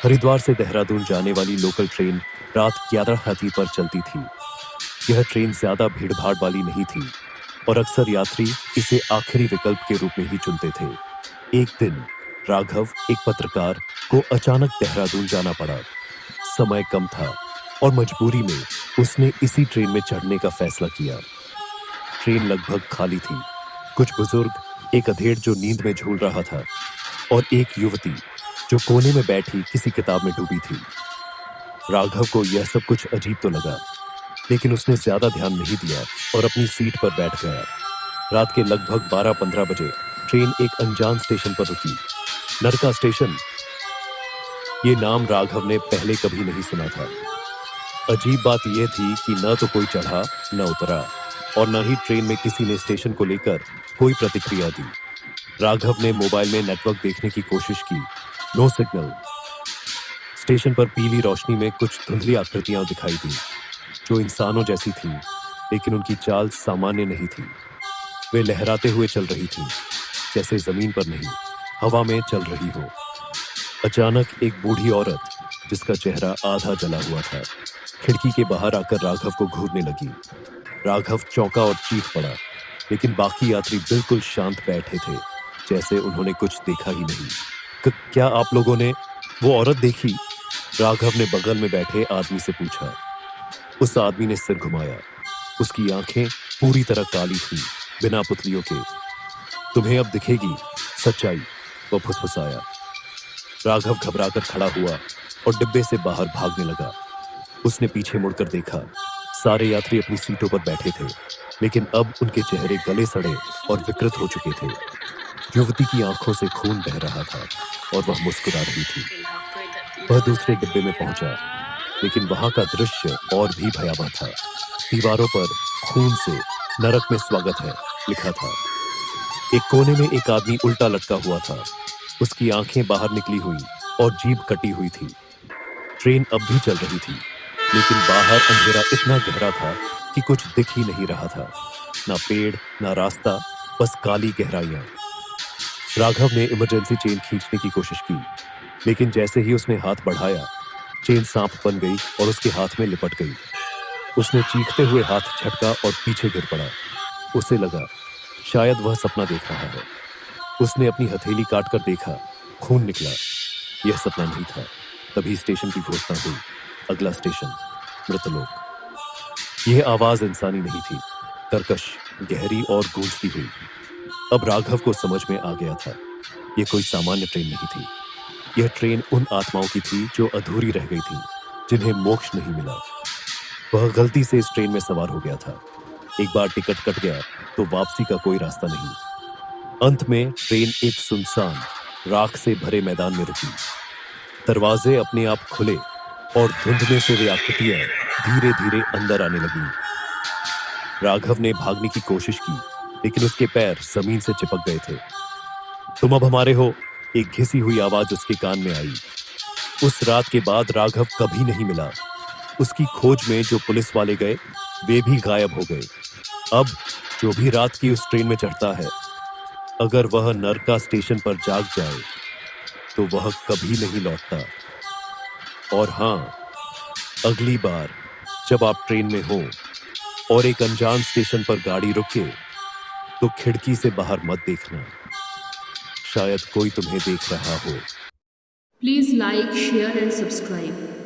हरिद्वार से देहरादून जाने वाली लोकल ट्रेन रात 11:30 पर चलती थी। यह ट्रेन ज्यादा भीड़-भाड़ वाली नहीं थी और अक्सर यात्री इसे आखिरी विकल्प के रूप में ही चुनते थे। एक दिन राघव, एक पत्रकार, को अचानक देहरादून जाना पड़ा। समय कम था और मजबूरी में उसने इसी ट्रेन में चढ़ने का फैसला किया। ट्रेन लगभग खाली थी। कुछ बुजुर्ग, एक अधेड़ जो नींद में झूल रहा था और एक युवती जो कोने में बैठी किसी किताब में डूबी थी। राघव को यह सब कुछ अजीब तो लगा, लेकिन उसने ज्यादा ध्यान नहीं दिया और अपनी सीट पर बैठ गया। रात के लगभग 12-15 बजे ट्रेन एक अनजान स्टेशन पर रुकी। नरका स्टेशन, ये नाम राघव ने पहले कभी नहीं सुना था। अजीब बात यह थी कि न तो कोई चढ़ा न उतरा और न ही ट्रेन में किसी ने स्टेशन को लेकर कोई प्रतिक्रिया दी। राघव ने मोबाइल में नेटवर्क देखने की कोशिश की। No signal. स्टेशन पर पीली रोशनी में कुछ धुंधली आकृतियां दिखाई दी जो इंसानों जैसी थी, लेकिन उनकी चाल सामान्य नहीं थी। वे लहराते हुए चल रही थी, जैसे जमीन पर नहीं, हवा में चल रही हो। अचानक एक बूढ़ी औरत, जिसका चेहरा आधा जला हुआ था, खिड़की के बाहर आकर राघव को घूरने लगी। राघव चौंका और चीख पड़ा, लेकिन बाकी यात्री बिल्कुल शांत बैठे थे, जैसे उन्होंने कुछ देखा ही नहीं। क्या आप लोगों ने वो औरत देखी? राघव ने बगल में बैठे आदमी से पूछा। उस आदमी ने सिर घुमाया। उसकी आंखें पूरी तरह काली थी, बिना पुतलियों के। तुम्हें अब दिखेगी सच्चाई, वो फुसफुसाया। राघव घबराकर खड़ा हुआ और डिब्बे से बाहर भागने लगा। उसने पीछे मुड़कर देखा। सारे यात्री अपनी सीटों पर बैठे थे, लेकिन अब उनके चेहरे गले सड़े और विकृत हो चुके थे। युवती की आंखों से खून बह रहा था और वह मुस्कुरा रही थी। वह दूसरे डिब्बे में पहुंचा, लेकिन वहां का दृश्य और भी भयावह था। दीवारों पर खून से नरक में स्वागत है लिखा था। एक कोने में एक आदमी उल्टा लटका हुआ था। उसकी आंखें बाहर निकली हुई और जीभ कटी हुई थी। ट्रेन अब भी चल रही थी, लेकिन बाहर अंधेरा इतना गहरा था कि कुछ दिख ही नहीं रहा था। ना पेड़, ना रास्ता, बस काली गहराइयां। राघव ने इमरजेंसी चेन खींचने की कोशिश की, लेकिन जैसे ही उसने हाथ बढ़ाया, चेन सांप बन गई और उसके हाथ में लिपट गई। उसने चीखते हुए हाथ झटका और पीछे गिर पड़ा। उसे लगा शायद वह सपना देख रहा है। उसने अपनी हथेली काटकर देखा, खून निकला। यह सपना नहीं था। तभी स्टेशन की घोषणा हुई। अगला स्टेशन मृतलोक। यह आवाज इंसानी नहीं थी, कर्कश, गहरी और गूंजती हुई। अब राघव को समझ में आ गया था, यह कोई सामान्य ट्रेन नहीं थी। यह ट्रेन उन आत्माओं की थी जो अधूरी रह गई थी, जिन्हें मोक्ष नहीं मिला। वह गलती से इस ट्रेन में सवार हो गया था। एक बार टिकट कट गया तो वापसी का कोई रास्ता नहीं। अंत में ट्रेन एक सुनसान, राख से भरे मैदान में रुकी। दरवाजे अपने आप खुले और धुंध में से वे आकृतियां धीरे धीरे अंदर आने लगी। राघव ने भागने की कोशिश की, लेकिन उसके पैर जमीन से चिपक गए थे। तुम अब हमारे हो, एक घिसी हुई आवाज उसके कान में आई। उस रात के बाद राघव कभी नहीं मिला। उसकी खोज में जो पुलिस वाले गए, वे भी गायब हो गए। अब जो भी रात की उस ट्रेन में चढ़ता है, अगर वह नरका स्टेशन पर जाग जाए तो वह कभी नहीं लौटता। और हां, अगली बार जब आप ट्रेन में हो और एक अनजान स्टेशन पर गाड़ी रुके, तो खिड़की से बाहर मत देखना। शायद कोई तुम्हें देख रहा हो। Please like, share and subscribe.